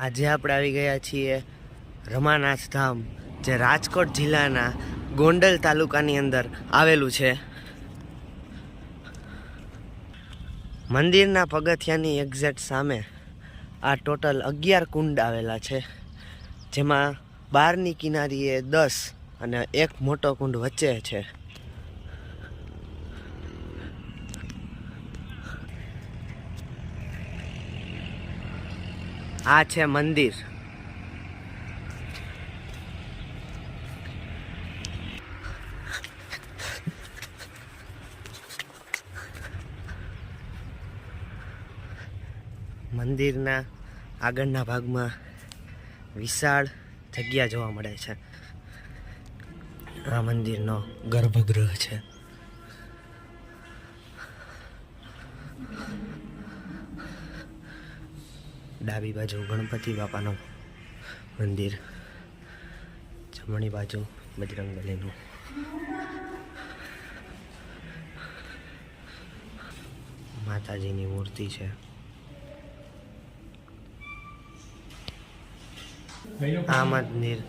આજે આપણે આવી ગયા છીએ રમાનાથ ધામ, જે રાજકોટ જિલ્લાના ગોંડલ તાલુકાની અંદર આવેલું છે. મંદિરના પગથિયાની એક્ઝેક્ટ સામે આ ટોટલ 11 કુંડ આવેલા છે, જેમાં 12ની કિનારીએ 10 અને એક મોટો કુંડ વચ્ચે છે. આ છે મંદિર. મંદિરના આગળના ભાગમાં વિશાળ જગ્યા જોવા મળે છે. આ મંદિરનો ગર્ભગૃહ છે. ડાબી બાજુ ગણપતિ બાપાનું મંદિર, જમણી બાજુ બજરંગબલીનું. માતાજીની મૂર્તિ છે. આ મંદિર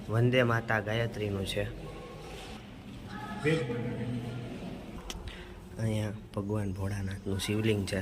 વંદે માતા ગાયત્રીનું છે. અહીંયા ભગવાન ભોળાનાથનું શિવલિંગ છે.